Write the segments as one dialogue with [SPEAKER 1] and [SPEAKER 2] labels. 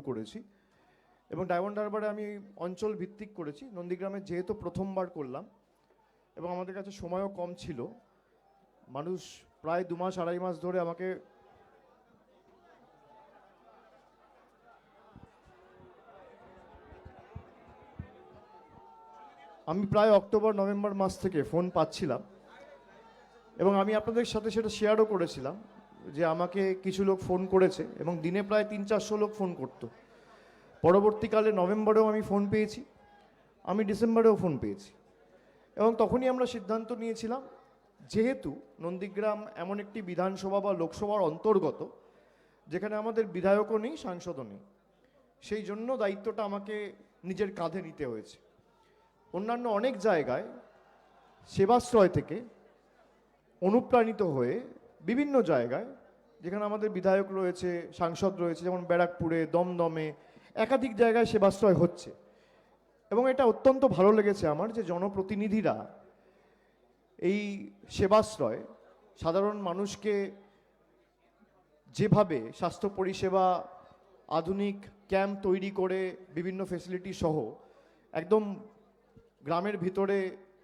[SPEAKER 1] করেছি এবং ডায়মন্ড হারবারে আমি অঞ্চল ভিত্তিক করেছি। নন্দীগ্রামে যেহেতু প্রথমবার করলাম এবং আমাদের কাছে সময়ও কম ছিল, মানুষ প্রায় 2 মাস 2.5 মাস ধরে আমাকে আমি প্রায় অক্টোবর নভেম্বর মাস থেকে ফোন পাচ্ছিলাম এবং আমি আপনাদের সাথে সেটা শেয়ারও করেছিলাম যে আমাকে কিছু লোক ফোন করেছে এবং দিনে প্রায় 300-400 লোক ফোন করতো। পরবর্তীকালে নভেম্বরেও আমি ফোন পেয়েছি, আমি ডিসেম্বরেও ফোন পেয়েছি এবং তখনই আমরা সিদ্ধান্ত নিয়েছিলাম, যেহেতু নন্দীগ্রাম এমন একটি বিধানসভা বা লোকসভার অন্তর্গত যেখানে আমাদের বিধায়কও নেই, সাংসদও নেই, সেই জন্য দায়িত্বটা আমাকে নিজের কাঁধে নিতে হয়েছে। অন্যান্য অনেক জায়গায় সেবাশ্রয় থেকে অনুপ্রাণিত হয়ে বিভিন্ন জায়গায় যেখানে আমাদের বিধায়ক রয়েছে, সাংসদ রয়েছে, যেমন ব্যারাকপুরে, দমদমে, একাধিক জায়গায় সেবাশ্রয় হচ্ছে এবং এটা অত্যন্ত ভালো লেগেছে আমার যে জনপ্রতিনিধিরা এই সেবাশ্রয় সাধারণ মানুষকে যেভাবে স্বাস্থ্য পরিষেবা, আধুনিক ক্যাম্প তৈরি করে বিভিন্ন ফেসিলিটি সহ একদম গ্রামের ভিতরে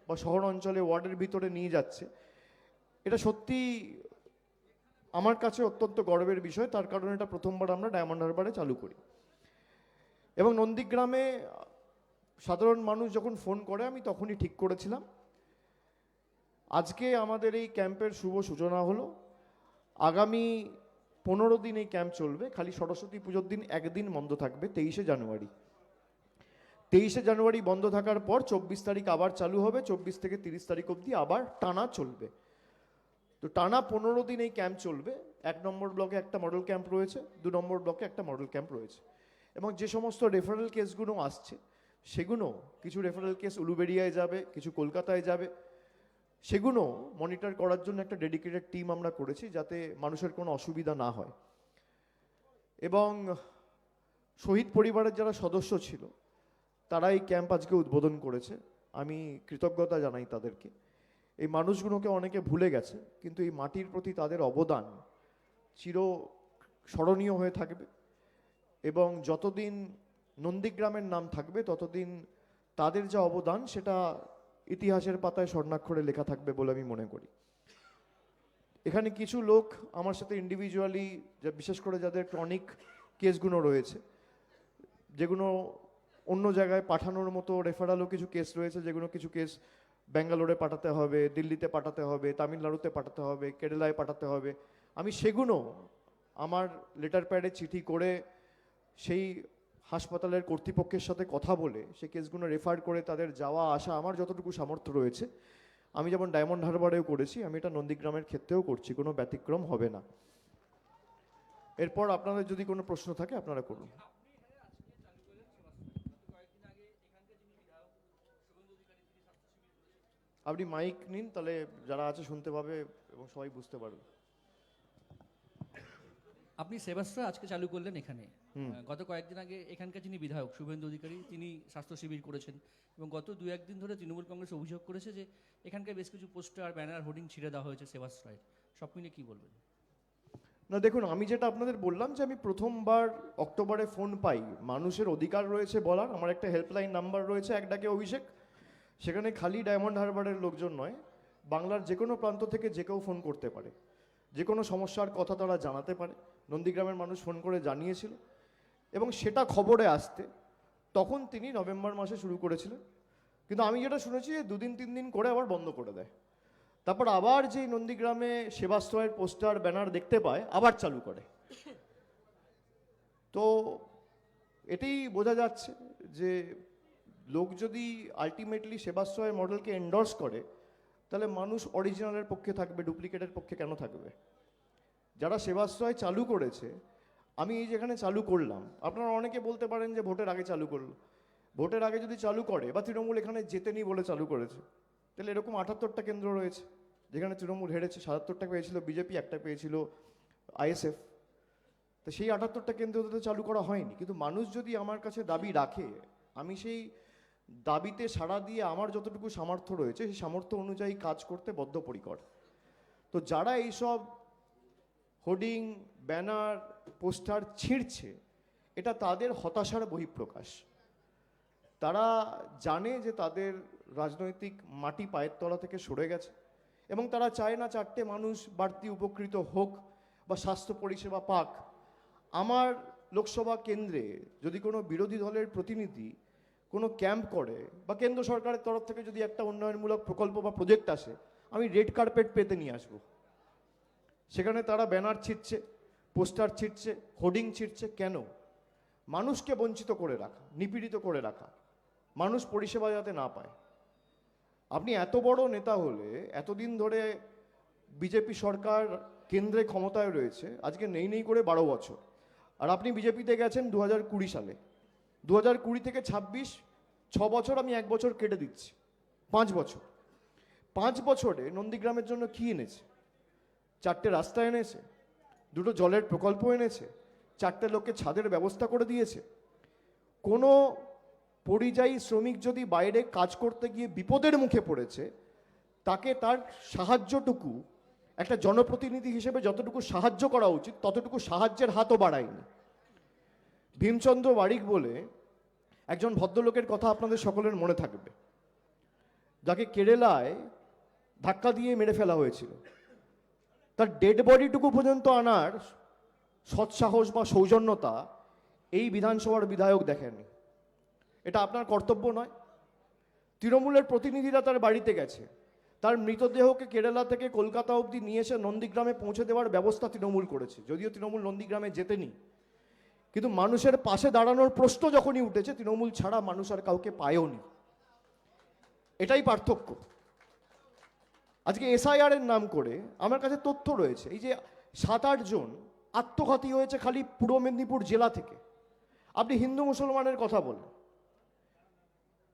[SPEAKER 1] বা শহর অঞ্চলে ওয়ার্ডের ভিতরে নিয়ে যাচ্ছে, এটা সত্যি আমার কাছে অত্যন্ত গর্বের বিষয়। তার কারণ এটা প্রথমবার আমরা ডায়মন্ড হারবারে চালু করি এবং নন্দীগ্রামে সাধারণ মানুষ যখন ফোন করে আমি তখনই ঠিক করেছিলাম আজকে আমাদের এই ক্যাম্পের শুভ সূচনা হলো। আগামী 15 দিন এই ক্যাম্প চলবে, খালি সরস্বতী পুজোর দিন একদিন বন্ধ থাকবে, 23শে জানুয়ারি। 23শে জানুয়ারি বন্ধ থাকার পর 24 তারিখ আবার চালু হবে, 24 থেকে 30 তারিখ অবধি আবার টানা চলবে। তো টানা 15 দিন এই ক্যাম্প চলবে। 1 নম্বর ব্লকে একটা মডেল ক্যাম্প রয়েছে, 2 নম্বর ব্লকে একটা মডেল ক্যাম্প রয়েছে এবং যে সমস্ত রেফারেল কেসগুলো আসছে সেগুলো কিছু রেফারেল কেস উলুবেড়িয়ায় যাবে, কিছু কলকাতায় যাবে, সেগুলো মনিটর করার জন্য একটা ডেডিকেটেড টিম আমরা করেছি যাতে মানুষের কোনো অসুবিধা না হয়। এবং শহীদ পরিবারের যারা সদস্য ছিল তারা এই ক্যাম্প আজকে উদ্বোধন করেছে, আমি কৃতজ্ঞতা জানাই তাদেরকে। এই মানুষগুলোকে অনেকে ভুলে গেছে, কিন্তু এই মাটির প্রতি তাদের অবদান চির স্মরণীয় হয়ে থাকবে এবং যতদিন নন্দীগ্রামের নাম থাকবে ততদিন তাদের যা অবদান সেটা ইতিহাসের পাতায় স্বর্ণাক্ষরে লেখা থাকবে বলে আমি মনে করি। এখানে কিছু লোক আমার সাথে ইন্ডিভিজুয়ালি, বিশেষ করে যাদের ক্রনিক কেসগুলো রয়েছে, যেগুলো অন্য জায়গায় পাঠানোর মতো রেফারালও কিছু কেস রয়েছে, যেগুলো কিছু কেস ব্যাঙ্গালোরে পাঠাতে হবে, দিল্লিতে পাঠাতে হবে, তামিলনাড়ুতে পাঠাতে হবে, কেরালায় পাঠাতে হবে, আমি সেগুলো আমার লেটার প্যাডে চিঠি করে সেই হাসপাতালের কর্তৃপক্ষের সাথে কথা বলে সেই কেসগুলো রেফার করে তাদের যাওয়া আসা আমার যতটুকু সামর্থ্য রয়েছে, আমি যেমন ডায়মন্ড হারবারেও করেছি, আমি এটা নন্দীগ্রামের ক্ষেত্রেও করছি, কোনো ব্যতিক্রম হবে না। এরপর আপনাদের যদি কোনো প্রশ্ন থাকে আপনারা করুন। আপনি মাইক নিন, তাহলে যারা আছে শুনতে পাবে এবং সবাই বুঝতে পারবে।
[SPEAKER 2] আপনি সেবাশ্রয় আজকে চালু করলেন এখানে। গত কয়েকদিন আগে এখানকার যিনি বিধায়ক শুভেন্দু অধিকারী, তিনি স্বাস্থ্য শিবির করেছেন এবং গত 2-1 দিন ধরে তৃণমূল কংগ্রেস অভিযোগ করেছে যে এখানকার বেশ কিছু পোস্টার, ব্যানার, হোর্ডিং ছিঁড়ে দেওয়া হয়েছে সেবাশ্রয়ের। সব মিলে কি বলবেন?
[SPEAKER 1] না দেখুন, আমি যেটা আপনাদের বললাম যে আমি প্রথমবার অক্টোবরে ফোন পাই, মানুষের অধিকার রয়েছে বলার, আমার একটা হেল্পলাইন নাম্বার রয়েছে, এক ডাকে অভিষেক, সেখানে খালি ডায়মন্ড হারবারের লোকজন নয়, বাংলার যে কোনো প্রান্ত থেকে যে কেউ ফোন করতে পারে, যে কোনো সমস্যার কথা তারা জানাতে পারে। নন্দীগ্রামের মানুষ ফোন করে জানিয়েছিল এবং সেটা খবরে আসতে তখন তিনি নভেম্বর মাসে শুরু করেছিলেন, কিন্তু আমি যেটা শুনেছি 2 দিন 3 দিন করে আবার বন্ধ করে দেয়, তারপর আবার যেই নন্দীগ্রামে সেবাশ্রয়ের পোস্টার, ব্যানার দেখতে পায় আবার চালু করে। তো এটাই বোঝা যাচ্ছে যে লোক যদি আলটিমেটলি সেবাশ্রয়ের মডেলকে এন্ডোর্স করে তাহলে মানুষ অরিজিনালের পক্ষে থাকবে, ডুপ্লিকেটের পক্ষে কেন থাকবে? যারা সেবাশ্রয় চালু করেছে, আমি এই যেখানে চালু করলাম, আপনারা অনেকে বলতে পারেন যে ভোটের আগে চালু করলো। ভোটের আগে যদি চালু করে বা তৃণমূল এখানে জেতেনি বলে চালু করেছে, তাহলে এরকম 78টা কেন্দ্র রয়েছে যেখানে তৃণমূল হেরেছে, 77টা পেয়েছিল বিজেপি, একটা পেয়েছিল আইএসএফ। তো সেই 78টা কেন্দ্রতে চালু করা হয়নি, কিন্তু মানুষ যদি আমার কাছে দাবি রাখে, আমি সেই দাবিতে সাড়া দিয়ে আমার যতটুকু সামর্থ্য রয়েছে সেই সামর্থ্য অনুযায়ী কাজ করতে বদ্ধপরিকর। তো যারা এইসব হোর্ডিং, ব্যানার, পোস্টার ছিঁড়ছে, এটা তাদের হতাশার বহিঃপ্রকাশ। তারা জানে যে তাদের রাজনৈতিক মাটি পায়ের তলা থেকে সরে গেছে এবং তারা চায় না চারটে মানুষ বাড়তি উপকৃত হোক বা স্বাস্থ্য পরিষেবা পাক। আমার লোকসভা কেন্দ্রে যদি কোনো বিরোধী দলের প্রতিনিধি কোনো ক্যাম্প করে বা কেন্দ্র সরকারের তরফ থেকে যদি একটা উন্নয়নমূলক প্রকল্প বা প্রজেক্ট আসে, আমি রেড কার্পেট পেতে নিয়ে আসবো। সেখানে তারা ব্যানার ছিটছে, পোস্টার ছিটছে, হোর্ডিং ছিটছে। কেন? মানুষকে বঞ্চিত করে রাখা, নিপীড়িত করে রাখা, মানুষ পরিষেবা যাতে না পায়। আপনি এত বড় নেতা হলে, এতদিন ধরে বিজেপি সরকার কেন্দ্রে ক্ষমতায় রয়েছে, আজকে নেই করে 12 বছর, আর আপনি বিজেপিতে গেছেন 2020 সালে। 2020 থেকে 26, 6 বছর, আমি 1 বছর কেটে দিচ্ছি, 5 বছর। 5 বছরে নন্দীগ্রামের জন্য কি এনেছে? 4টে রাস্তা এনেছে, 2টো জলের প্রকল্প এনেছে, 4টে লোককে ছাদের ব্যবস্থা করে দিয়েছে। কোনো পরিযায়ী শ্রমিক যদি বাইরে কাজ করতে গিয়ে বিপদের মুখে পড়েছে, তাকে তার সাহায্যটুকু একটা জনপ্রতিনিধি হিসেবে যতটুকু সাহায্য করা উচিত ততটুকু সাহায্যের হাতও বাড়ায়নি। ভীমচন্দ্র বারিক বলে একজন ভদ্রলোকের কথা আপনাদের সকলের মনে থাকবে, যাকে কেরালায় ধাক্কা দিয়ে মেরে ফেলা হয়েছিল। তার ডেড বডিটুকু পর্যন্ত আনার সৎসাহস বা সৌজন্যতা এই বিধানসভার বিধায়ক দেখেননি। এটা আপনার কর্তব্য নয়? তৃণমূলের প্রতিনিধিরা তার বাড়িতে গেছে, তার মৃতদেহকে কেরালা থেকে কলকাতা অবধি নিয়ে এসে নন্দীগ্রামে পৌঁছে দেওয়ার ব্যবস্থা তৃণমূল করেছে। যদিও তৃণমূল নন্দীগ্রামে যেতেনি, কিন্তু মানুষের পাশে দাঁড়ানোর প্রশ্ন যখনই উঠেছে, তৃণমূল ছাড়া মানুষ আর কাউকে পায়ওনি। এটাই পার্থক্য। আজকে এসআইআর এর নাম করে আমার কাছে তথ্য রয়েছে, এই যে 7-8 জন আত্মঘাতী হয়েছে খালি পূর্ব মেদিনীপুর জেলা থেকে। আপনি হিন্দু মুসলমানের কথা বলেন,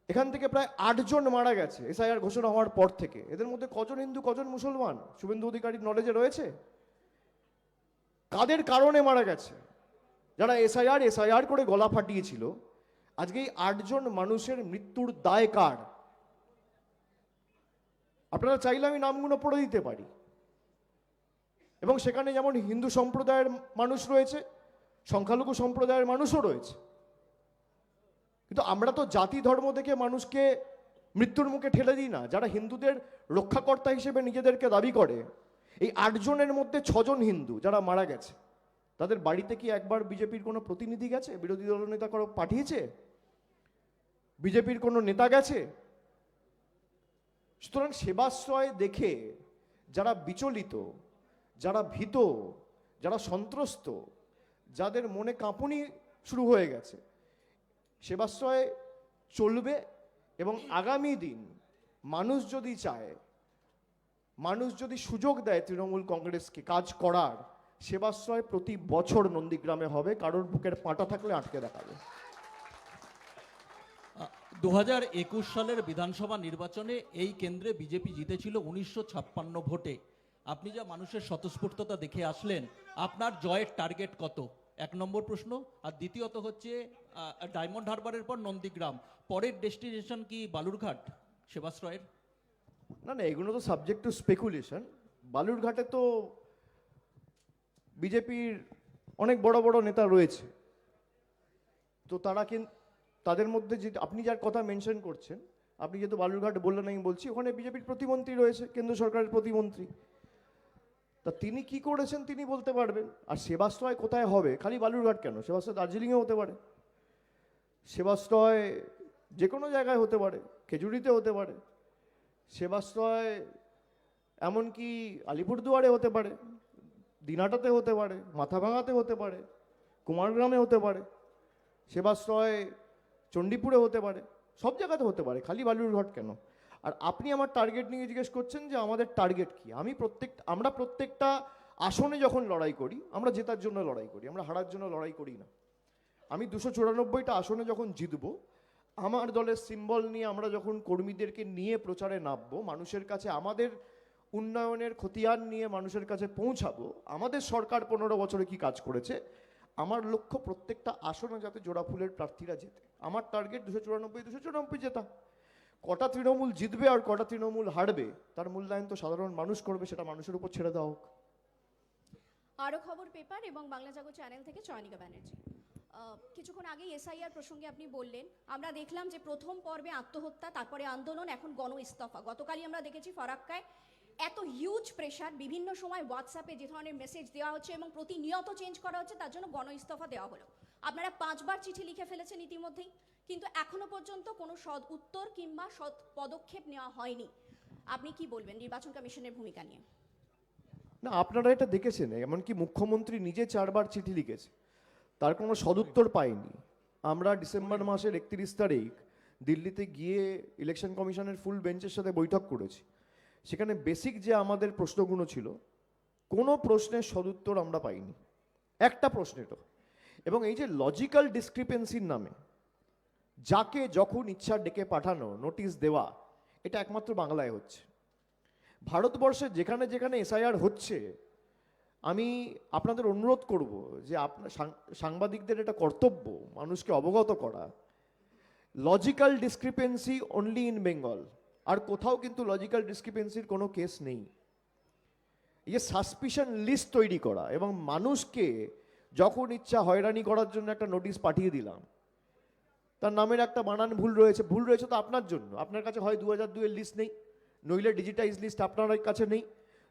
[SPEAKER 1] এখান থেকে প্রায় 8 জন মারা গেছে এসআইআর ঘোষণা হওয়ার পর থেকে। এদের মধ্যে কজন হিন্দু, কজন মুসলমান শুভেন্দু অধিকারীর নলেজে রয়েছে? কাদের কারণে মারা গেছে? যারা এসআইআর করে গলা ফাটিয়েছিল। আজকে এই 8 জন মানুষের মৃত্যুর দায় কার? আপনারা চাইলে আমি নামগুলো পড়ে দিতে পারি, এবং সেখানে যেমন হিন্দু সম্প্রদায়ের মানুষ রয়েছে, সংখ্যালঘু সম্প্রদায়ের মানুষও রয়েছে। কিন্তু আমরা তো জাতি ধর্ম দেখে মানুষকে মৃত্যুর মুখে ঠেলে দিই না। যারা হিন্দুদের রক্ষাকর্তা হিসেবে নিজেদেরকে দাবি করে, এই 8 জনের মধ্যে 6 জন হিন্দু যারা মারা গেছে, তাদের বাড়িতে কি একবার বিজেপির কোনো প্রতিনিধি গেছে? বিরোধী দল নেতা কারো পাঠিয়েছে? বিজেপির কোনো নেতা গেছে? সুতরাং সেবাশ্রয় দেখে যারা বিচলিত, যারা ভীত, যারা সন্ত্রস্ত, যাদের মনে কাঁপুনি শুরু হয়ে গেছে, সেবাশ্রয় চলবে। এবং আগামী দিন মানুষ যদি চায়, মানুষ যদি সুযোগ দেয় তৃণমূল কংগ্রেসকে কাজ করার, সেবাশ্রয় প্রতি বছর নন্দীগ্রামে হবে। কারোর বুকের পাঁটা থাকলে আটকে দেখাবে।
[SPEAKER 3] 2021 সালের বিধানসভা নির্বাচনে এই কেন্দ্রে বিজেপি জিতেছিল 1956 ভোটে। আপনি যা মানুষের স্বতঃস্ফূর্ততা দেখে আসলেন, আপনার জয়ের টার্গেট কত? 1 নম্বর প্রশ্ন। আর দ্বিতীয়ত হচ্ছে ডায়মন্ড হারবারের পর নন্দীগ্রাম, পরের ডেস্টিনেশন কি বালুরঘাট সেবাশ্রয়ের?
[SPEAKER 1] না না, এগুলো তো সাবজেক্ট টু স্পেকুলেশন। বালুরঘাটে তো বিজেপির অনেক বড় বড় নেতা রয়েছে, তো তারা কিন্তু তাদের মধ্যে যে আপনি যার কথা মেনশন করছেন, আপনি যেহেতু বালুরঘাট বললেন আমি বলছি, ওখানে বিজেপির প্রতিমন্ত্রী রয়েছে, কেন্দ্র সরকারের প্রতিমন্ত্রী। তা তিনি কি করেছেন তিনি বলতে পারবেন। আর সেবাশ্রয় কোথায় হবে? খালি বালুরঘাট কেন, সেবাশ্রয় দার্জিলিংয়ে হতে পারে, সেবাশ্রয় যে কোনো জায়গায় হতে পারে, খেজুরিতে হতে পারে, সেবাশ্রয় এমনকি আলিপুরদুয়ারে হতে পারে, দিনাটাতে হতে পারে, মাথাভাঙাতে হতে পারে, কুমারগ্রামে হতে পারে, সেবাশ্রয় চণ্ডীপুরে হতে পারে, সব জায়গাতে হতে পারে, খালি বালুরঘাট কেন? আর আপনি আমার টার্গেট নিয়ে জিজ্ঞেস করছেন যে আমাদের টার্গেট কি। আমরা প্রত্যেকটা আসনে যখন লড়াই করি, আমরা জেতার জন্য লড়াই করি, আমরা হারার জন্য লড়াই করি না। আমি 294টা আসনে যখন জিতবো, আমার দলের সিম্বল নিয়ে আমরা যখন কর্মীদেরকে নিয়ে প্রচারে নামবো, মানুষের কাছে আমাদের উন্নয়নের খতিয়ান নিয়ে মানুষের কাছে পৌঁছাবো, আমাদের সরকার 15 বছরে কি কাজ করেছে, আমার লক্ষ্য প্রত্যেকটা আসনে যাতে জোড়া ফুলের প্রার্থীরা জেতে। আমার টার্গেট 294 জেতা। কটা তৃণমূল জিতবে আর কটা তৃণমূল হারবে তার মূল্যায়ন তো সাধারণ মানুষ করবে, সেটা মানুষের উপর ছেড়ে দেওয়া হোক।
[SPEAKER 4] আরো খবর পেপার এবং বাংলা জাগো চ্যানেল থেকে চয়নিকা ব্যানার্জি। কিছুক্ষণ আগে এসআইআর প্রসঙ্গে আপনি বললেন, আমরা দেখলাম যে প্রথম পর্বে আত্মহত্যা, তারপরে আন্দোলন, এখন গণ ইস্তফা। গতকালই আমরা দেখেছি ফরাক্কায় এত হিউজ প্রেশার, বিভিন্ন সময় হোয়াটসঅ্যাপে যে ধরনের মেসেজ দেওয়া হচ্ছে এবং প্রতিনিয়ত চেঞ্জ করা হচ্ছে, তার জন্য গণ ইস্তফা দেওয়া হলো। আপনারা 5 বার চিঠি লিখে ফেলেছেন ইতিমধ্যেই, কিন্তু এখনো পর্যন্ত কোনো সৎ উত্তর কিংবা সৎ পদক্ষেপ নেওয়া হয়নি। আপনি কি বলবেন নির্বাচন কমিশনের ভূমিকা নিয়ে?
[SPEAKER 1] না, আপনারা এটা দেখেছেন, এমনকি মুখ্যমন্ত্রী নিজে 4 বার চিঠি লিখেছে, তার কোনো সদুত্তর পাইনি। আমরা ডিসেম্বর মাসের 31 তারিখ দিল্লিতে গিয়ে ইলেকশন কমিশনের ফুল বেঞ্চের সাথে বৈঠক করেছি। সেখানে বেসিক যে আমাদের প্রশ্নগুলো ছিল, কোনো প্রশ্নের সদুত্তর আমরা পাইনি, একটা প্রশ্নেরও। এবং এই যে লজিক্যাল ডিসক্রিপেন্সির নামে যাকে যখন ইচ্ছা ডেকে পাঠানো, নোটিশ দেওয়া, এটা একমাত্র বাংলায় হচ্ছে। ভারতবর্ষে যেখানে যেখানে এসআইআর হচ্ছে, আমি আপনাদের অনুরোধ করব যে আপনার সাংবাদিকদের এটা কর্তব্য মানুষকে অবগত করা। Logical discrepancy only in Bengal, আর কোথাও কিন্তু লজিক্যাল ডিসক্রিপেন্সির কোনো কেস নেই। এই যে সাসপিশন লিস্ট তৈরি করা এবং মানুষকে যখন ইচ্ছা হয়রানি করার জন্য একটা নোটিশ পাঠিয়ে দিলাম, তার নামের একটা বানান ভুল রয়েছে, ভুল রয়েছে তো আপনার জন্য, আপনার কাছে হয় 2002 এর লিস্ট নেই, নইলে ডিজিটাইজ লিস্ট আপনার কাছে নেই,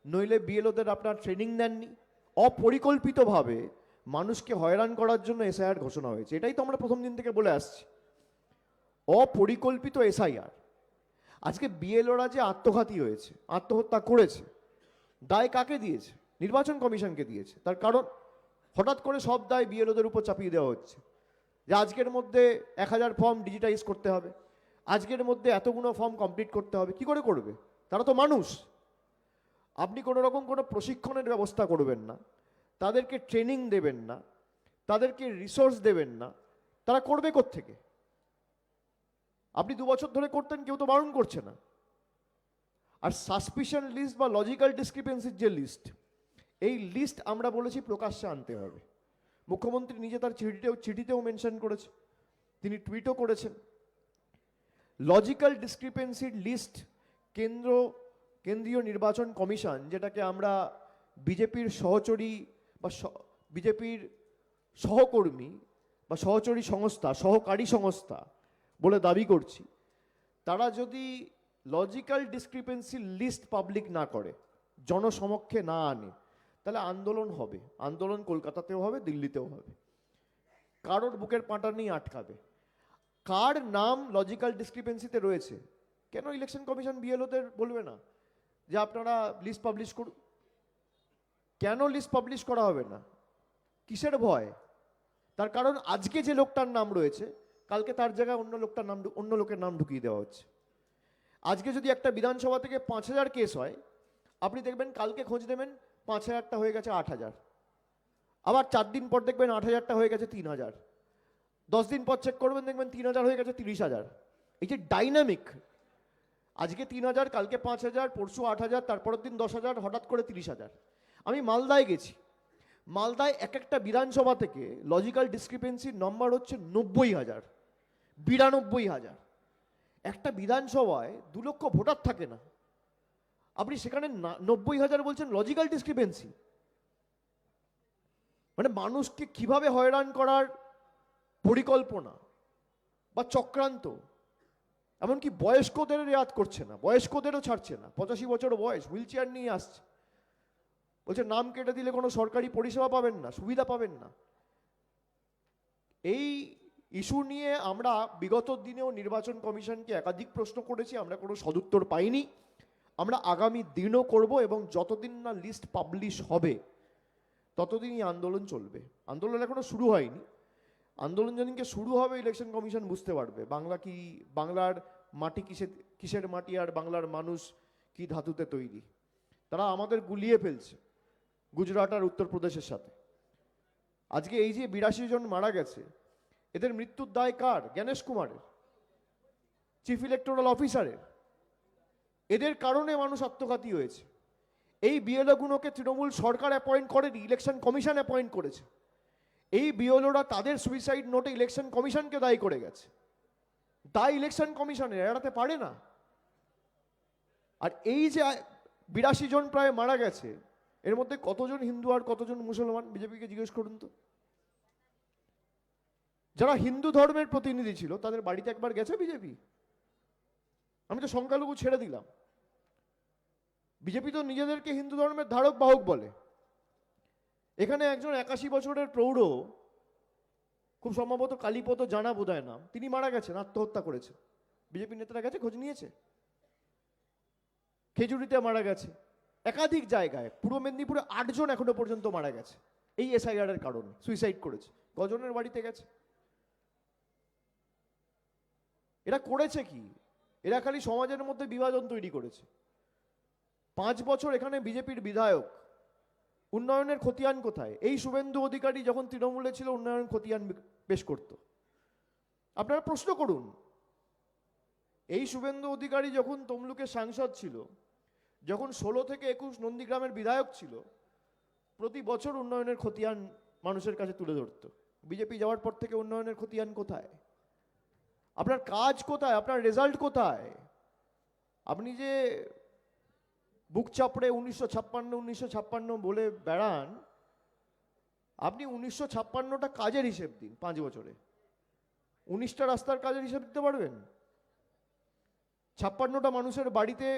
[SPEAKER 1] নইলে বিএলওদের আপনার ট্রেনিং দেননি। অপরিকল্পিতভাবে মানুষকে হয়রান করার জন্য এসআইআর ঘোষণা হয়েছে। এটাই তো আমরা প্রথম দিন থেকে বলে আসছি, অপরিকল্পিত এসআইআর। আজকে বিএলওরা যে আত্মঘাতী হয়েছে, আত্মহত্যা করেছে, দায় কাকে দিয়েছে? নির্বাচন কমিশনকে দিয়েছে। তার কারণ হঠাৎ করে সব দায় বিএলওদের উপর চাপিয়ে দেওয়া হচ্ছে, যে আজকের মধ্যে 1000 ফর্ম ডিজিটাইজ করতে হবে, আজকের মধ্যে এতগুলো ফর্ম কমপ্লিট করতে হবে। কি করে করবে? তারা তো মানুষ। আপনি কোনো রকম কোনো প্রশিক্ষণের ব্যবস্থা করবেন না, তাদেরকে ট্রেনিং দেবেন না, তাদেরকে রিসোর্স দেবেন না, তারা করবে কোত্থেকে? আপনি 2 বছর ধরে করতেন, কেউ তো বারণ করছে না। আর সাসপিশন লিস্ট বা লজিক্যাল ডিসক্রিপেন্সির যে লিস্ট, এই লিস্ট আমরা বলেছি প্রকাশ্যে আনতে হবে। মুখ্যমন্ত্রী নিজে তার চিঠিতেও মেনশন করেছে, তিনি টুইটও করেছেন। লজিক্যাল ডিসক্রিপেন্সির লিস্ট কেন্দ্রীয় নির্বাচন কমিশন, যেটাকে আমরা বিজেপির সহচরী বা বিজেপির সহকর্মী বা সহচরী সংস্থা, সহকারী সংস্থা বলে দাবি করছি, তারা যদি লজিক্যাল ডিসক্রিপেন্সির লিস্ট পাবলিক না করে, জনসমক্ষে না আনে, তাহলে আন্দোলন হবে। আন্দোলন কলকাতাতেও হবে, দিল্লিতেও হবে। কারোর বুকের পাঁটা নিয়ে আটকাবে। কার নাম লজিক্যাল ডিসক্রিপেন্সিতে রয়েছে, কেন ইলেকশন কমিশন বিএলওদের বলবে না যে আপনারা লিস্ট পাবলিশ করুন? কেন লিস্ট পাবলিশ করা হবে না? কিসের ভয়? তার কারণ আজকে যে লোকটার নাম রয়েছে, কালকে তার জায়গায় অন্য লোকের নাম ঢুকিয়ে দেওয়া হচ্ছে। আজকে যদি একটা বিধানসভা থেকে 5000 কেস হয়, আপনি দেখবেন কালকে খোঁজ দেবেন 5000টা হয়ে গেছে 8000, আবার 4 দিন পর দেখবেন 8000টা হয়ে গেছে 3000, 10 দিন পর চেক করবেন দেখবেন 3000 হয়ে গেছে 30000। এই যে ডাইনামিক, আজকে 3000, কালকে 5000, পরশু 8000, তারপরের দিন 10000, হঠাৎ করে 30000। আমি মালদায় গেছি, মালদায় এক একটা বিধানসভা থেকে লজিক্যাল ডিসক্রিপেন্সির নম্বর হচ্ছে 90000, 92000। একটা বিধানসভায় 2 লক্ষ ভোটার থাকে না, আপনি সেখানে 90000 বলছেন লজিক্যাল ডিসক্রিপেন্সি। মানে মানুষকে কিভাবে হয়রান করার পরিকল্পনা বা চক্রান্ত। এমনকি বয়স্কদের রেয়াত করছে না, বয়স্কদেরও ছাড়ছে না। 85 বছর বয়স, হুইল চেয়ার নিয়ে আসছে, বলছে নাম কেটে দিলে কোনো সরকারি পরিষেবা পাবেন না, সুবিধা পাবেন না। এই ইস্যু নিয়ে আমরা বিগত দিনেও নির্বাচন কমিশনকে একাধিক প্রশ্ন করেছি, আমরা কোনো সদুত্তর পাইনি। আমরা আগামী দিনও করব, এবং যতদিন না লিস্ট পাবলিশ হবে ততদিনই আন্দোলন চলবে। আন্দোলন এখনো শুরু হয়নি। আন্দোলন যেদিনকে শুরু হবে, ইলেকশন কমিশন বুঝতে পারবে বাংলা কি, বাংলার মাটি কিসের মাটি, আর বাংলার মানুষ কি ধাতুতে তৈরি। তারা আমাদের গুলিয়ে ফেলছে গুজরাট আর উত্তরপ্রদেশের সাথে। আজকে এই যে 82 জন মারা গেছে, এদের মৃত্যুর দায় কার? জ্ঞানেশ কুমারের, চিফ ইলেকটোরাল অফিসারের। এদের কারণে মানুষ আত্মঘাতী হয়েছে। এই বিএলওগুলোকে তৃণমূল সরকার অ্যাপয়েন্ট করেনি, ইলেকশন কমিশন অ্যাপয়েন্ট করেছে। এই বিএলওরা তাদের সুইসাইড নোটে ইলেকশন কমিশনকে দায়ী করে গেছে। দায় ইলেকশন কমিশনের, এড়াতে পারে না। আর এই যে 82 জন প্রায় মারা গেছে, এর মধ্যে কতজন হিন্দু আর কতজন মুসলমান? বিজেপিকে জিজ্ঞেস করুন তো। যারা হিন্দু ধর্মের প্রতিনিধি ছিল তাদের বাড়িতে একবার গেছে বিজেপি? আমি তো সংখ্যালঘু ছেড়ে দিলাম, বিজেপি তো নিজেদেরকে হিন্দু ধর্মের ধারক বাহক বলে। এখানে একজন 81 বছরের প্রৌঢ়, খুব সম্ভবত কালীপদ জানা বোধহয় নাম, তিনি মারা গেছেন, আত্মহত্যা করেছে। বিজেপি নেতারা গেছে, খোঁজ নিয়েছে? খেজুরিতে মারা গেছে, একাধিক জায়গায়, পূর্ব মেদিনীপুরে 8 জন এখনো পর্যন্ত মারা গেছে এই এসআইআর এর কারণে, সুইসাইড করেছে। কজনের বাড়িতে গেছে? এরা করেছে কি? এরা খালি সমাজের মধ্যে বিভাজন তৈরি করেছে। 5 বছর এখানে বিজেপির বিধায়ক, উন্নয়নের খতিয়ান কোথায়? এই শুভেন্দু অধিকারী যখন তৃণমূলে ছিল উন্নয়ন খতিয়ান পেশ করত। আপনারা প্রশ্ন করুন, এই শুভেন্দু অধিকারী যখন তমলুকের সাংসদ ছিল, যখন 16 থেকে 21 নন্দীগ্রামের বিধায়ক ছিল, প্রতি বছর উন্নয়নের খতিয়ান মানুষের কাছে তুলে ধরত। বিজেপি যাওয়ার পর থেকে উন্নয়নের খতিয়ান কোথায়? আপনার কাজ কোথায়? আপনার রেজাল্ট কোথায়? আপনি যে বুক চাপড়ে 1956 বলে বেড়ান, আপনি 1956টা কাজের হিসেব দিন 5 বছরে। 19টা রাস্তার কাজের হিসেব দিতে পারবেন? 56টা মানুষের বাড়িতে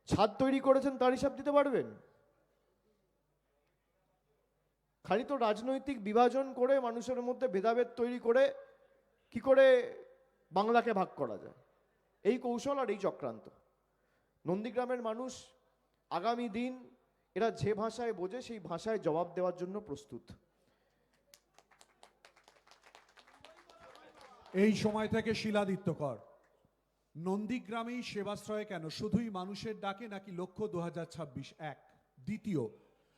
[SPEAKER 1] ছাদ তৈরি করেছেন তার হিসাব দিতে পারবেন? খালি তো রাজনৈতিক বিভাজন করে, মানুষের মধ্যে ভেদাভেদ তৈরি করে কি করে বাংলাকে ভাগ করা যায়, এই কৌশল আর এই চক্রান্ত। নন্দীগ্রামের মানুষ আগামী দিন এরা যে ভাষায় বোঝে সেই ভাষায় জবাব দেওয়ার জন্য প্রস্তুত।
[SPEAKER 5] এই সময় থেকে শিলাদিত্য কর, নন্দীগ্রামেই সেবাশ্রয় কেন? শুধুই মানুষের ডাকে নাকি লক্ষ্য 2026? এক। দ্বিতীয়,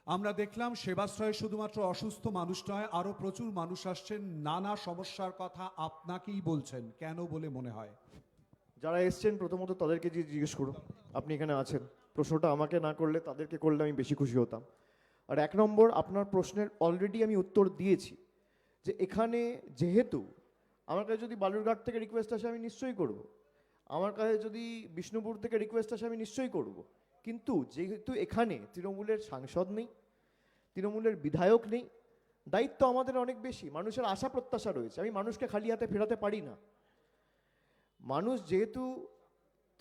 [SPEAKER 5] আমরা দেখলাম সেবাশ্রয়ে শুধুমাত্র অসুস্থ মানুষ নয়, আরো প্রচুর মানুষ আসছেন, নানা সমস্যার কথা আপনাকেই বলছেন, কেন বলে মনে হয়?
[SPEAKER 1] যারা এসছেন প্রথমত তাদেরকে জিজ্ঞেস করুন, আপনি এখানে আছেন। প্রশ্নটা আমাকে না করলে তাদেরকে করলে আমি বেশি খুশি হতাম। আর 1 নম্বর, আপনার প্রশ্নের অলরেডি আমি উত্তর দিয়েছি, যে এখানে যেহেতু আমার কাছে যদি বালুরঘাট থেকে রিকোয়েস্ট আসে আমি নিশ্চয়ই করব, আমার কাছে যদি বিষ্ণুপুর থেকে রিকোয়েস্ট আসে আমি নিশ্চয়ই করব, কিন্তু যেহেতু এখানে তৃণমূলের সাংসদ নেই, তৃণমূলের বিধায়ক নেই, দায়িত্ব আমাদের অনেক বেশি, মানুষের আশা প্রত্যাশা রয়েছে, আমি মানুষকে খালি হাতে ফেরাতে পারি না। মানুষ যেহেতু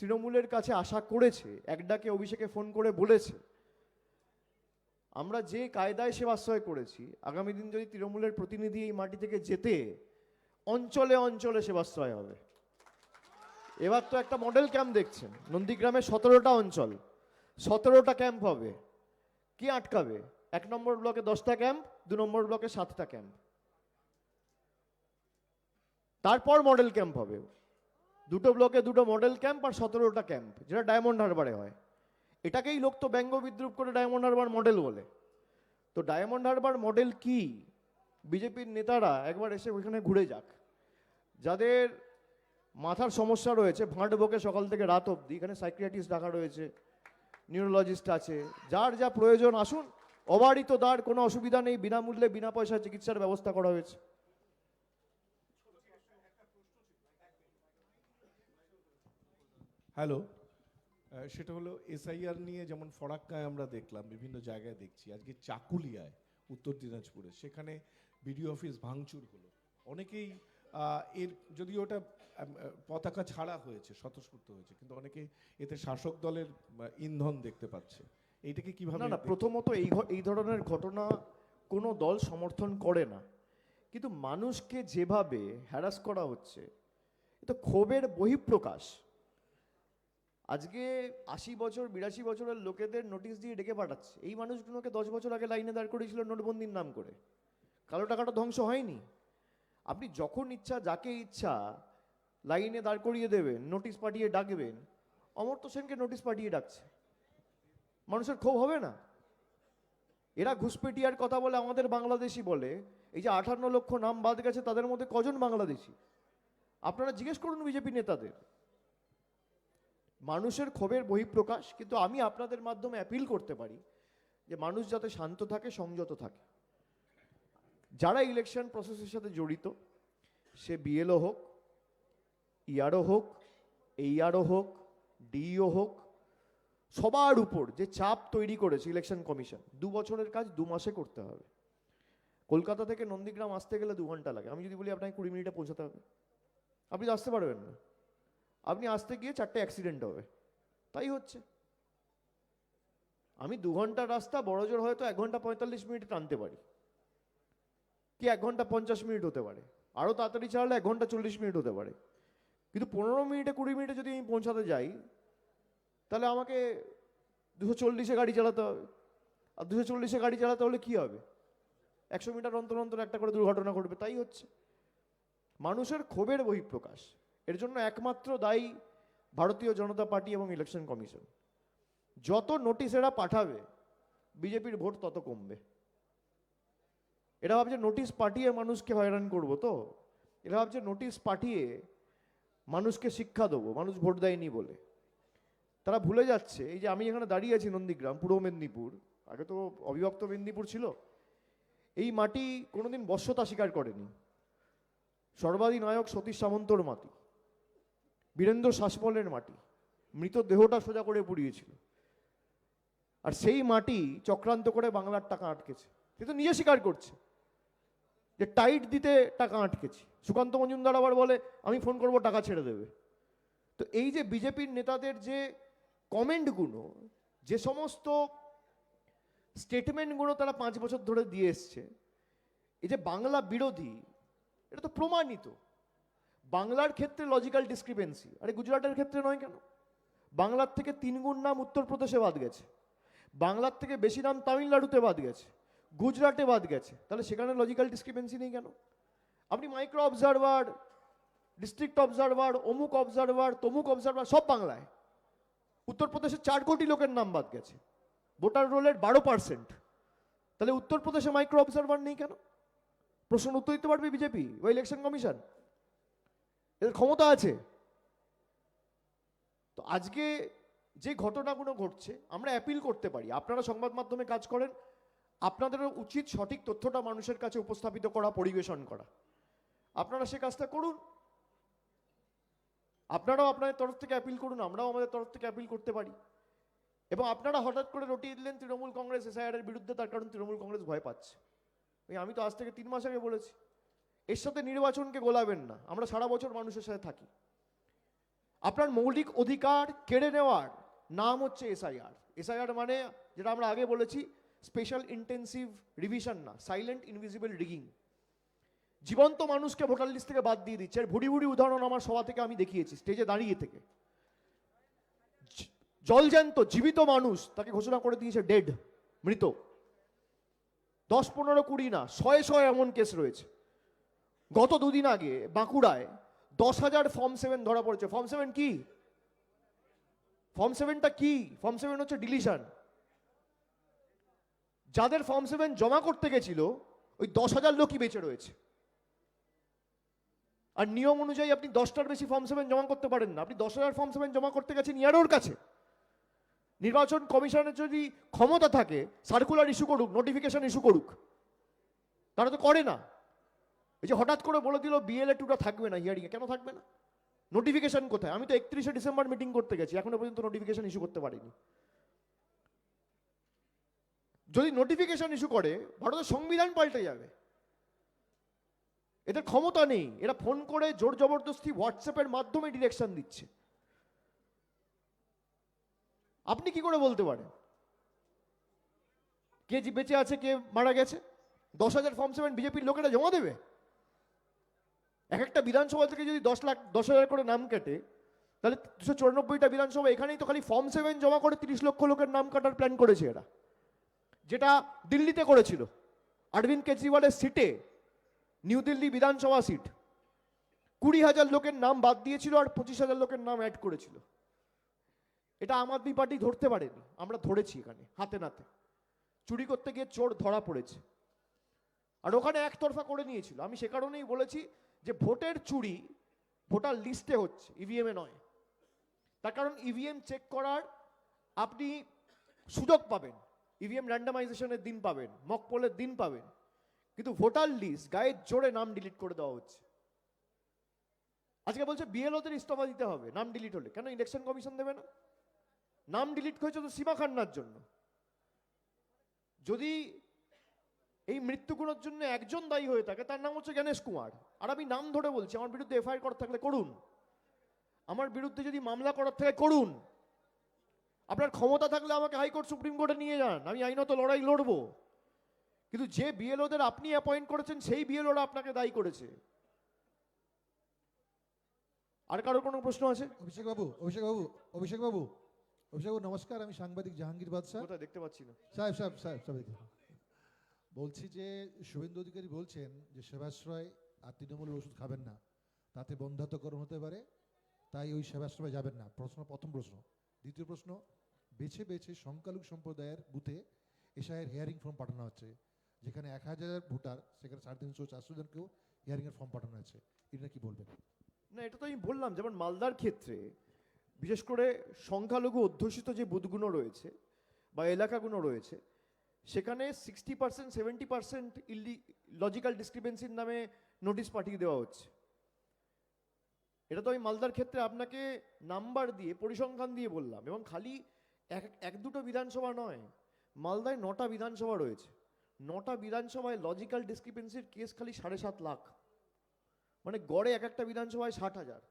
[SPEAKER 1] তৃণমূলের কাছে আশা করেছে, এক ডাকে অভিষেকে ফোন করে বলেছে, আমরা যে কায়দায় সেবাশ্রয় করেছি, আগামী দিন যদি তৃণমূলের প্রতিনিধি এই মাটি থেকে যেতে, অঞ্চলে অঞ্চলে সেবাশ্রয় হবে। এবার তো একটা মডেল ক্যাম্প দেখছেন, নন্দীগ্রামে 17টা অঞ্চল, 17টা ক্যাম্প হবে। কি আটকাবে? 1 নম্বর ব্লকে 10টা ক্যাম্প, 2 নম্বর ব্লকে 7টা ক্যাম্প, তারপর মডেল ক্যাম্প হবে। 2টো ব্লকে 2টো মডেল ক্যাম্প আর 17টা ক্যাম্প, যেটা ডায়মন্ড হারবারে হয়। এটাকেই লোক তো ব্যঙ্গ বিদ্রুপ করে ডায়মন্ড হারবার মডেল বলে। তো ডায়মন্ড হারবার মডেল কি? বিজেপির নেতারা একবার এসে ওইখানে ঘুরে যাক। যাদের মাথার সমস্যা রয়েছে, ভাঁট বকে সকাল থেকে রাত অবধি, এখানে সাইকিয়াট্রিস্ট রাখা রয়েছে, নিউরোলজিস্ট আছে, যার যা প্রয়োজন আসুন, অবারিত দ্বার, কোনো অসুবিধা নেই, বিনামূল্যে বিনা পয়সায় চিকিৎসার ব্যবস্থা করা হয়েছে।
[SPEAKER 6] হ্যালো, সেটা হলো এসআইআর নিয়ে যেমন ফরাক্কায় আমরা দেখলাম, বিভিন্ন জায়গায় দেখছি, আজকে চাকুলিয়ায় উত্তর দিনাজপুরে সেখানে বিডিও অফিস ভাঙচুর হলো। অনেকেই এর, যদিও ওটা পতাকা ছাড়া হয়েছে, স্বতঃস্ফূর্ত হয়েছে, কিন্তু অনেকে এতে শাসক দলের ইন্ধন দেখতে পাচ্ছে। এইটাকে কিভাবে?
[SPEAKER 1] না, প্রথমত এই ধরনের ঘটনা কোনো দল সমর্থন করে না, কিন্তু মানুষকে যেভাবে হ্যারাস করা হচ্ছে এটা ক্ষোভের বহিঃপ্রকাশ। আজকে 80 বছর 82 বছরের লোকেদের নোটিশ দিয়ে ডেকে পাঠাচ্ছে। এই মানুষগুলোকে 10 বছর আগে লাইনে দাঁড় করিয়েছিল নোটবন্দির নাম করে। কালো টাকাটা ধ্বংস হয়নি। আপনি যখন ইচ্ছা যাকে ইচ্ছা লাইনে দাঁড় করিয়ে দেবেন, নোটিশ পাঠিয়ে ডাকবেন। অমর্ত্য সেনকে নোটিশ পাঠিয়ে ডাকছে, মানুষের ক্ষোভ হবে না? এরা ঘুষপেটিয়ার কথা বলে, আমাদের বাংলাদেশি বলে। এই যে 58 লক্ষ নাম বাদ গেছে, তাদের মধ্যে কজন বাংলাদেশি? আপনারা জিজ্ঞেস করুন বিজেপি নেতাদের। মানুষের ক্ষোভের বহিঃপ্রকাশ। কিন্তু আমি আপনাদের মাধ্যমে অ্যাপিল করতে পারি যে মানুষ যাতে শান্ত থাকে, সংযত থাকে। যারা ইলেকশন প্রসেসের সাথে জড়িত, সে বিএলও হোক, ইআরও হোক, এইআরও হোক, ডিইও হোক, সবার উপর যে চাপ তৈরি করেছে ইলেকশন কমিশন, 2 বছরের কাজ 2 মাসে করতে হবে। কলকাতা থেকে নন্দীগ্রাম আসতে গেলে 2 ঘন্টা লাগে, আমি যদি বলি আপনাকে 20 মিনিটে পৌঁছাতে হবে, আপনি তো আসতে পারবেন না। আপনি আসতে গিয়ে 4টে অ্যাক্সিডেন্ট হবে, তাই হচ্ছে। আমি 2 ঘন্টার রাস্তা বড়জোর হয়তো 1 ঘন্টা 45 মিনিটে টানতে পারি, কি 1 ঘন্টা 50 মিনিট হতে পারে, আরও তাড়াতাড়ি চালালে 1 ঘন্টা 40 মিনিট হতে পারে। কিন্তু 15 মিনিটে 20 মিনিটে যদি আমি পৌঁছাতে যাই, তাহলে আমাকে 240-এ গাড়ি চালাতে হবে। আর 240-এ গাড়ি চালাতে হলে কি হবে, 100 মিটার অন্তর অন্তর একটা করে দুর্ঘটনা ঘটবে, তাই হচ্ছে। মানুষের ক্ষোভের বহিঃপ্রকাশ, এর জন্য একমাত্র দায়ী ভারতীয় জনতা পার্টি এবং ইলেকশন কমিশন। যত নোটিশ এরা পাঠাবে, বিজেপির ভোট তত কমবে। এরা ভাবছে নোটিশ পাঠিয়ে মানুষকে হয়রান করবো, তো এরা ভাবছে নোটিশ পাঠিয়ে মানুষকে শিক্ষা দেবো, মানুষ ভোট দেয়নি বলে। তারা ভুলে যাচ্ছে, এই যে আমি এখানে দাঁড়িয়ে আছি নন্দীগ্রাম, পূর্ব মেদিনীপুর, আগে তো অবিভক্ত মেদিনীপুর ছিল, এই মাটি কোনোদিন বশ্যতা স্বীকার করেনি। সর্বাধিনায়ক সতীশ সামন্তর মাটি, বীরেন্দ্র শাসমলের মাটি, মৃতদেহটা সোজা করে পুড়িয়েছিল। আর সেই মাটি চক্রান্ত করে বাংলার টাকা আটকেছে, সে তো নিজে স্বীকার করছে যে টাইট দিতে টাকা আটকেছি। সুকান্ত মজুমদার আবার বলে আমি ফোন করব টাকা ছেড়ে দেবে। তো এই যে বিজেপির নেতাদের যে কমেন্টগুলো, যে সমস্ত স্টেটমেন্টগুলো তারা 5 বছর ধরে দিয়ে এসছে, এই যে বাংলা বিরোধী, এটা তো প্রমাণিত। বাংলার ক্ষেত্রে লজিক্যাল ডিসক্রিপেন্সি, আরে গুজরাটের ক্ষেত্রে নয় কেন? বাংলার থেকে 3 গুণ নাম উত্তরপ্রদেশে বাদ গেছে, বাংলার থেকে বেশি নাম তামিলনাড়ুতে বাদ গেছে, গুজরাটে বাদ গেছে, তাহলে সেখানে লজিক্যাল ডিসক্রিপেন্সি নেই কেন? আপনি মাইক্রো অবজারভার, ডিস্ট্রিক্ট অবজারভার, অমুক অবজারভার, তমুক অবজারভার, সব বাংলায়। উত্তরপ্রদেশে 4 কোটি লোকের নাম বাদ গেছে, ভোটার রোলের 12%। তাহলে উত্তরপ্রদেশে মাইক্রো অবজারভার নেই কেন? প্রশ্ন উত্তর দিতে পারবে বিজেপি বা ইলেকশন কমিশন? এদের ক্ষমতা আছে। তো আজকে যে ঘটনাগুলো ঘটছে, আমরা অ্যাপিল করতে পারি, আপনারা সংবাদ মাধ্যমে কাজ করেন, আপনাদেরও উচিত সঠিক তথ্যটা মানুষের কাছে উপস্থাপিত করা, পরিবেশন করা। আপনারা সে কাজটা করুন, আপনারাও আপনাদের তরফ থেকে অ্যাপিল করুন, আমরাও আমাদের তরফ থেকে অ্যাপিল করতে পারি। এবং আপনারা হঠাৎ করে রটিয়ে দিলেন তৃণমূল কংগ্রেস এসআইআর এর বিরুদ্ধে, তার কারণ তৃণমূল কংগ্রেস ভয় পাচ্ছে। আমি তো আজ থেকে 3 মাস আগে বলেছি, এর সাথে নির্বাচনকে গোলাবেন না, আমরা সারা বছর মানুষের সাথে থাকি। আপনার মৌলিক অধিকার কেড়ে নেওয়ার নাম হচ্ছে এসআইআর। এসআইআর মানে, যেটা আমরা আগে বলেছি, স্পেশাল ইন্টেন্সিভ রিভিশন না, সাইলেন্ট ইনভিজিবল রিগিং। জীবন্ত মানুষকে ভোটার লিস্ট থেকে বাদ দিয়ে দিচ্ছে। এর ভুড়ি ভুড়ি উদাহরণ আমার সভা থেকে আমি দেখিয়েছি, স্টেজে দাঁড়িয়ে থেকে। জলজ্যান্ত জীবিত মানুষ তাকে ঘোষণা করে দিয়েছে ডেড, মৃত। 10, 15, 20 না, 100 এমন কেস রয়েছে। গত 2 দিন আগে বাঁকুড়ায় 10,000 ফর্ম 7 ধরা পড়েছে। ফর্ম 7 কি? ফর্ম 7টা কি? ফর্ম 7 হচ্ছে ডিলিশন। যাদের ফর্ম 7 জমা করতে গেছিল, ওই 10,000 লোকই বেঁচে রয়েছে। আর নিয়ম অনুযায়ী আপনি 10টার বেশি ফর্ম 7 জমা করতে পারেন না। আপনি 10,000 ফর্ম 7 জমা করতে গেছেন ইয়ারোর কাছে। নির্বাচন কমিশনের যদি ক্ষমতা থাকে, সার্কুলার ইস্যু করুক, নোটিফিকেশন ইস্যু করুক, তারা তো করে না। এই যে হঠাৎ করে বলে দিল BLA-2টা থাকবে না হিয়ারিংয়ে, কেন থাকবে না? নোটিফিকেশন কোথায়? আমি তো 31শে ডিসেম্বর মিটিং করতে গেছি, এখনো পর্যন্ত নোটিফিকেশন ইস্যু করতে পারিনি। যদি নোটিফিকেশন ইস্যু করে, ভারতের সংবিধান পাল্টে যাবে। এদের ক্ষমতা নেই, এরা ফোন করে জোর জবরদস্তি হোয়াটসঅ্যাপের মাধ্যমে ডিরেকশন দিচ্ছে। আপনি কি করে বলতে পারেন কে বেঁচে আছে, কে মারা গেছে? 10,000 ফর্ম 7 বিজেপির লোকেরা জমা দেবে? এক একটা বিধানসভা থেকে যদি 10,000 করে নাম কাটে, তাহলে 294টা বিধানসভা, এখানেই তো খালি ফর্ম 7 জমা করে 30 লক্ষ লোকের নাম কাটার প্ল্যান করেছে এরা। যেটা দিল্লিতে করেছিল, অরবিন্দ কেজরিওয়ালের সিটে, নিউ দিল্লি বিধানসভা সিট, 20,000 লোকের নাম বাদ দিয়েছিল আর 25,000 লোকের নাম অ্যাড করেছিল। এটা আম আদমি পার্টি ধরতে পারেনি, আমরা ধরেছি এখানে হাতে নাতে। চুরি করতে গিয়ে চোর ধরা পড়েছে, আর ওখানে একতরফা করে নিয়েছিল। আমি সে কারণেই বলেছি যে ভোটের চুরি ভোটার লিস্টে হচ্ছে, ইভিএমে নয়। তার কারণ ইভিএম চেক করার আপনি সুযোগ পাবেন, ইভিএম র্যান্ডামাইজেশনের দিন পাবেন, মক পোলের দিন পাবেন, কিন্তু ভোটার লিস্ট গায়ের জোরে নাম ডিলিট করে দেওয়া হচ্ছে। আজকে বলছে BLO-দের ইস্তফা দিতে হবে নাম ডিলিট হলে। কেন ইলেকশন কমিশন দেবে না? নাম ডিলিট হয়েছে তো সীমা খান্নার জন্য। যদি এই মৃত্যুগুলোর জন্য একজন দায়ী হয়ে থাকে, তার নাম হচ্ছে জ্ঞানেশ কুমার। আর আমি নাম ধরে বলছি, আমার বিরুদ্ধে এফআইআর করা থাকলে করুন, আমার বিরুদ্ধে যদি মামলা করার থাকে করুন, আপনার ক্ষমতা থাকলে আমাকে হাইকোর্ট সুপ্রিম কোর্টে নিয়ে যান, আমি আইনত লড়াই লড়বো। কিন্তু যে বিএলওদের আপনি অ্যাপয়েন্ট করেছেন সেই বিএলওরা আপনাকে দায়ী করেছে। আর কারোর কোনো প্রশ্ন আছে?
[SPEAKER 7] অভিষেক বাবু নমস্কার, আমি সাংবাদিক জাহাঙ্গীর বাদশাহ।
[SPEAKER 1] কোথায় দেখতে পাচ্ছি না।
[SPEAKER 7] সাহেব বলছি যে শুভেন্দু অধিকারী বলছেন যে সেবাশ্রয় আর তৃণমূলের ওষুধ খাবেন না, তাতে বন্ধ্যাত্বকরণ হতে পারে, তাই ওই সেবাশ্রয় যাবেন না। প্রথম প্রশ্ন। দ্বিতীয় প্রশ্ন, বেছে বেছে সংখ্যালঘু সম্প্রদায়ের বুথে এসআইয়ের হিয়ারিং ফর্ম পাঠানো হচ্ছে, যেখানে 1000 ভোটার, সেখানে 350-400 জনকেও হিয়ারিংয়ের ফর্ম পাঠানো হচ্ছে, এটা কি বলবেন?
[SPEAKER 1] না, এটা তো আমি বললাম, যেমন মালদার ক্ষেত্রে বিশেষ করে সংখ্যালঘু অধ্যুষিত যে বুথগুলো রয়েছে বা এলাকাগুলো রয়েছে, সেখানে 60% 70% লজিক্যাল ডিসক্রিপেন্সির নামে নোটিশ পাঠিয়ে দেওয়া হচ্ছে। এটা তো আমি মালদার ক্ষেত্রে আপনাকে নাম্বার দিয়ে পরিসংখ্যান দিয়ে বললাম, এবং খালি এক দুটো বিধানসভা নয়, মালদায় 9টা বিধানসভা রয়েছে। 9টা বিধানসভায় লজিক্যাল ডিসক্রিপেন্সির কেস খালি 7.5 লাখ, মানে গড়ে একটা বিধানসভায় 60,000।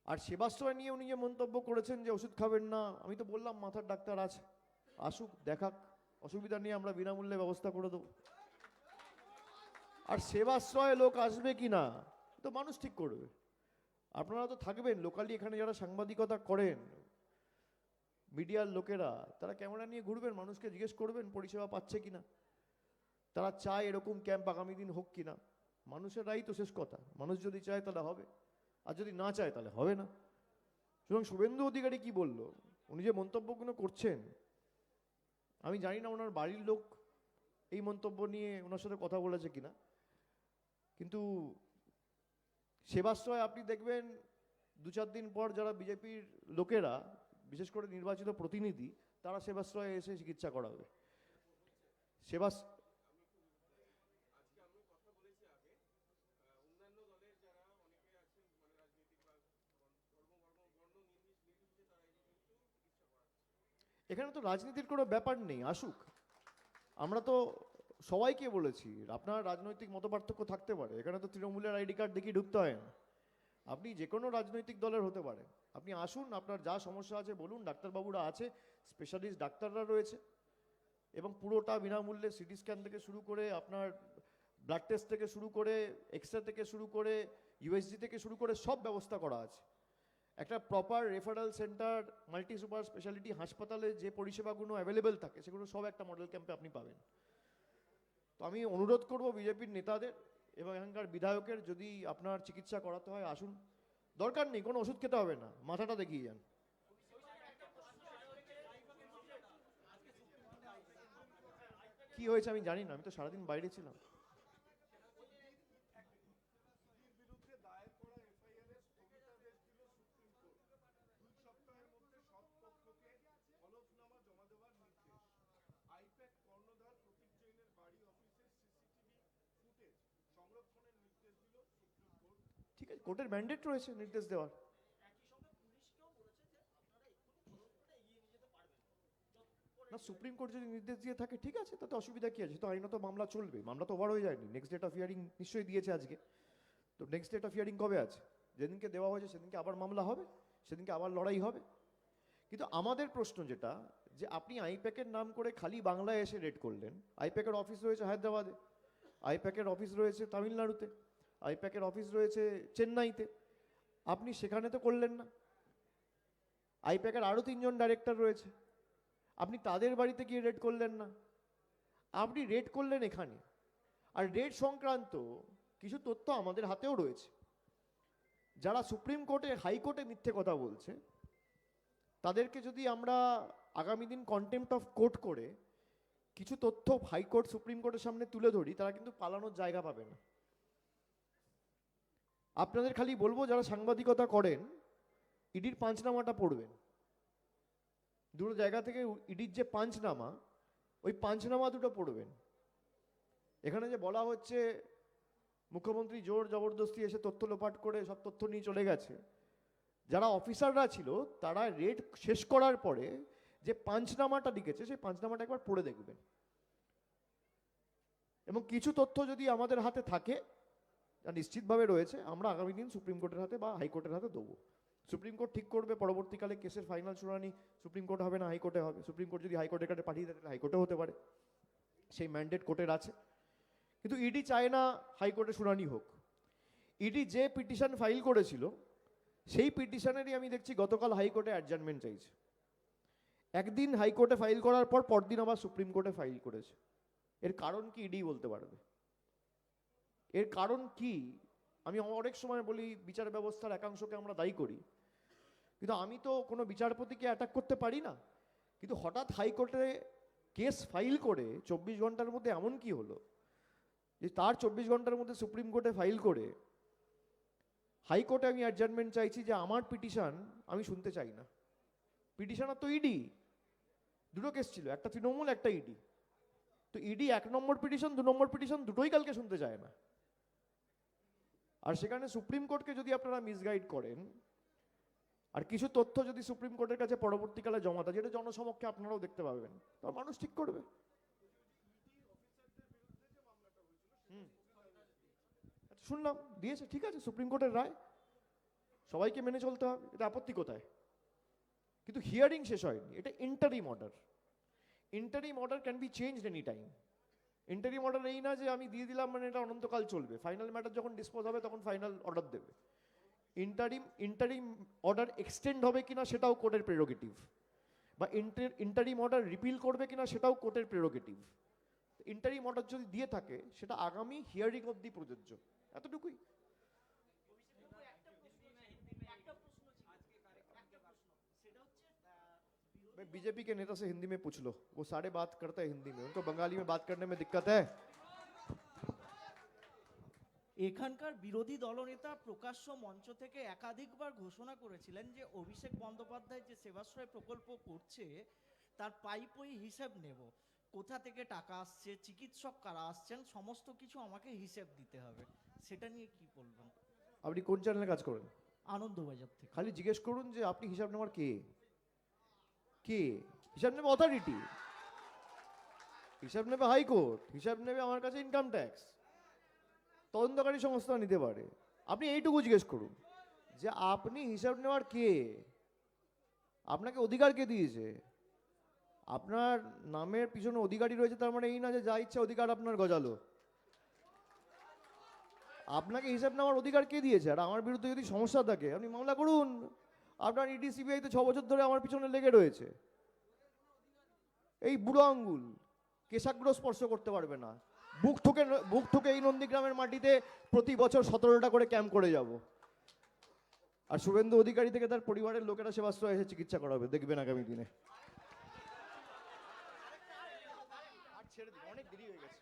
[SPEAKER 1] আর সেবাশ্রয় নিয়ে উনি যে মন্তব্য করেছেন যে ওষুধ খাবেন না, আমি তো বললাম মাথার ডাক্তার আছে, আসুক দেখাক, অসুবিধা নিয়ে আমরা বিনামূল্যে ব্যবস্থা করে দেবো। আর সেবাশ্রয়ে লোক আসবে কি না তো মানুষ ঠিক করবে। আপনারা তো থাকবেন লোকালি, এখানে যারা সাংবাদিকতা করেন, মিডিয়ার লোকেরা, তারা ক্যামেরা নিয়ে ঘুরবেন, মানুষকে জিজ্ঞেস করবেন পরিষেবা পাচ্ছে কিনা, তারা চায় এরকম ক্যাম্প আগামী দিন হোক কিনা। মানুষের রাই তো শেষ কথা, মানুষ যদি চায় তাহলে হবে, আর যদি না চায় তাহলে হবে না। সুতরাং শুভেন্দু অধিকারী কি বলল, উনি যে মন্তব্যগুলো করছেন, আমি জানি না ওনার বাড়ির লোক এই মন্তব্য নিয়ে ওনার সাথে কথা বলেছে কিনা, কিন্তু সেবাশ্রয় আপনি দেখবেন 2-4 দিন পর যারা বিজেপির লোকেরা, বিশেষ করে নির্বাচিত প্রতিনিধি, তারা সেবাশ্রয়ে এসে চিকিৎসা করাবে। সেবা এখানে তো রাজনীতির কোনো ব্যাপার নেই, আসুক। আমরা তো সবাইকে বলেছি, আপনার রাজনৈতিক মতপার্থক্য থাকতে পারে, এখানে তো তৃণমূলের আইডি কার্ড দেখিয়ে ঢুকতে হয় না, আপনি যে কোনো রাজনৈতিক দলের হতে পারে, আপনি আসুন, আপনার যা সমস্যা আছে বলুন, ডাক্তারবাবুরা আছে, স্পেশালিস্ট ডাক্তাররা রয়েছে, এবং পুরোটা বিনামূল্যে সিটি স্ক্যান থেকে শুরু করে আপনার ব্লাড টেস্ট থেকে শুরু করে এক্সরে থেকে শুরু করে ইউএসজি থেকে শুরু করে সব ব্যবস্থা করা আছে। একটা proper referral centre, multi super speciality হাসপাতালে যে পরিষেবাগুলো অ্যাভেলেবেল থাকে, সেগুলো সব একটা মডেল ক্যাম্পে আপনি পাবেন। তো আমি অনুরোধ করব বিজেপির নেতাদের এবং এখানকার বিধায়কের, যদি আপনার চিকিৎসা করাতে হয় আসুন, দরকার নেই কোনো ওষুধ খেতে হবে না, মাথাটা দেখিয়ে যান। কি হয়েছে আমি জানি না, আমি তো সারাদিন বাইরে ছিলাম। ঠিক আছে, কোর্টের ম্যান্ডেট রয়েছে নির্দেশ দেওয়ার। না, সুপ্রিম কোর্ট যদি নির্দেশ দিয়ে থাকে ঠিক আছে, তাতে অসুবিধা কি আছে, তো আইনত মামলা চলবে, মামলা তো ওভার হয়ে যায়নি, নেক্সট ডেট অফ হিয়ারিং নিশ্চয়ই দিয়েছে আজকে, তো নেক্সট ডেট অফ হিয়ারিং কবে আছে? যেদিনকে দেওয়া হয়েছে সেদিনকে আবার মামলা হবে, সেদিনকে আবার লড়াই হবে। কিন্তু আমাদের প্রশ্ন যেটা, যে আপনি আইপ্যাকের নাম করে খালি বাংলায় এসে রেড করলেন, আইপ্যাকের অফিস রয়েছে হায়দ্রাবাদে, আইপ্যাকের অফিস রয়েছে তামিলনাড়ুতে, আইপ্যাকের অফিস রয়েছে চেন্নাইতে, আপনি সেখানে তো করলেন না। আইপ্যাকের আরও 3জন ডাইরেক্টর রয়েছে, আপনি তাদের বাড়িতে গিয়ে রেড করলেন না, আপনি রেড করলেন এখানে। আর রেড সংক্রান্ত কিছু তথ্য আমাদের হাতেও রয়েছে। যারা সুপ্রিম কোর্টে হাইকোর্টে মিথ্যে কথা বলছে, তাদেরকে যদি আমরা আগামী দিন কন্টেম্পট অফ কোর্ট করে কিছু তথ্য হাইকোর্ট সুপ্রিম কোর্টের সামনে তুলে ধরি, তারা কিন্তু পালানোর জায়গা পাবে না। আপনাদের খালি বলবো, যারা সাংবাদিকতা করেন, ইডির পাঁচনামাটা পড়বেন। দুটো জায়গা থেকে ইডির যে পাঁচনামা, ওই পাঁচনামা দুটো পড়বেন। এখানে যে বলা হচ্ছে মুখ্যমন্ত্রী জোর জবরদস্তি এসে তথ্য লোপাট করে সব তথ্য নিয়ে চলে গেছে, যারা অফিসাররা ছিল তারা রেড শেষ করার পরে যে পাঁচনামাটা লিখেছে, সেই পাঁচনামাটা একবার পড়ে দেখবেন। এবং কিছু তথ্য যদি আমাদের হাতে থাকে, যা নিশ্চিতভাবে রয়েছে, আমরা আগামী দিন সুপ্রিম কোর্টের হাতে বা হাইকোর্টের হাতে দেবো। সুপ্রিম কোর্ট ঠিক করবে পরবর্তীকালে কেসের ফাইনাল শুনানি সুপ্রিম কোর্ট হবে না হাইকোর্টে হবে। সুপ্রিম কোর্ট যদি হাইকোর্টের কাছে পাঠিয়ে দেয় তাহলে হাইকোর্টে হতে পারে, সেই ম্যান্ডেট কোর্টের আছে। কিন্তু ইডি চায় না হাইকোর্টে শুনানি হোক। ইডি যে পিটিশন ফাইল করেছিল সেই পিটিশনেরই আমি দেখছি গতকাল হাইকোর্টে অ্যাডজার্নমেন্ট চাইছে। একদিন হাইকোর্টে ফাইল করার পর পরদিন আবার সুপ্রিম কোর্টে ফাইল করেছে। এর কারণ কি ইডি বলতে পারবে? এর কারণ কি? আমি অনেক সময় বলি বিচার ব্যবস্থার একাংশকে আমরা দায়ী করি, কিন্তু আমি তো কোনো বিচারপতিকে অ্যাটাক করতে পারি না। কিন্তু হঠাৎ হাইকোর্টে কেস ফাইল করে 24 ঘন্টার মধ্যে এমন কি হলো যে তার 24 ঘন্টার মধ্যে সুপ্রিম কোর্টে ফাইল করে হাইকোর্টে আমি অ্যাডজার্নমেন্ট চাইছি যে আমার পিটিশন আমি শুনতে চাই না। পিটিশনার তো ইডি, দুটো কেস ছিল, একটা তৃণমূল একটা ইডি। তো ইডি 1 নম্বর পিটিশন 2 নম্বর পিটিশন দুটোই কালকে শুনতে চায় না। আর সেখানে সুপ্রিম কোর্টকে যদি আপনারা মিসগাইড করেন আর কিছু তথ্য যদি সুপ্রিম কোর্টের কাছে পরবর্তীকালে জমা দেয়, যেটা জনসমক্ষে আপনারাও দেখতে পাবেন, তার মানুষ ঠিক করবে। শুনলাম দিয়েছে, ঠিক আছে, সুপ্রিম কোর্টের রায়, সবাইকে মেনে চলতে হবে, এটা আপত্তি কোথায়? কিন্তু হিয়ারিং শেষ হয়নি, এটা interim order. Interim order can be changed any time. Interim order এই না যে আমি দিয়ে দিলাম মানে এটা অনন্তকাল চলবে, ফাইনাল ম্যাটার যখন ডিসপোজ হবে তখন ফাইনাল অর্ডার দেবে। ইন্টারিম অর্ডার এক্সটেন্ড হবে কিনা সেটাও কোর্টের প্রেরোগেটিভ, বা ইন্টারিম অর্ডার রিপিল করবে কিনা সেটাও কোর্টের প্রেরোগেটিভ। ইন্টারিম অর্ডার যদি দিয়ে থাকে সেটা আগামী হিয়ারিং অবধি প্রযোজ্য, এতটুকুই। बीजेपी के नेता से हिंदी में पूछ लो, वो सारे बात करते हैं हिंदी में, उनको बंगाली में बात करने में दिक्कत है।
[SPEAKER 8] এখানকার বিরোধী দলনেতা প্রকাশ্য মঞ্চ থেকে একাধিকবার ঘোষণা করেছিলেন যে অভিষেক বন্দ্যোপাধ্যায় যে সেবাশ্রয় প্রকল্প করছে তার পাইপই হিসেব নেব, কোথা থেকে টাকা আসছে, চিকিৎসক কারা আসছেন, সমস্ত কিছু আমাকে হিসেব দিতে হবে। সেটা নিয়ে কি বলবেন?
[SPEAKER 1] আপনি কোন চ্যানেলে কাজ করেন?
[SPEAKER 8] আনন্দবাজার থেকে।
[SPEAKER 1] খালি জিজ্ঞেস করুন যে আপনি হিসাব নেওয়ার কে? কে হিসাব নেবে? অথরিটি হিসাব নেবে, হাইকোর্ট হিসাব নেবে, আমার কাছে ইনকাম ট্যাক্স, তদন্তকারী সংস্থা নিতে পারে। আপনি এইটুকু জিজ্ঞেস করুন যে আপনি হিসাব নেওয়ার কে, আপনাকে অধিকার কে দিয়েছে? আপনার নামের পিছনে অধিকারী রয়েছে, তার মানে এই না যে যা ইচ্ছা অধিকার আপনার গজালো। আপনাকে হিসাব নেওয়ার অধিকার কে দিয়েছে? আর আমার বিরুদ্ধে যদি সমস্যা থাকে আপনি মামলা করুন। আপনার ইডি সিবিআই তো 6 বছর ধরে আমার পিছনে লেগে রয়েছে। এই বুড়ো আঙ্গুল কেশাগ্র স্পর্শ করতে পারবে না। বুক ঠুকে এই নন্দীগ্রামের মাটিতে প্রতি বছর 17টা করে ক্যাম্প করে যাব। আর শুভেন্দু অধিকারী থেকে তার পরিবারের লোকেরা সেবাশ্রয় এসে চিকিৎসা করাবে, দেখবেন আগামী দিনে। আর ছেড়ে দিন, অনেক দেরি হয়ে গেছে।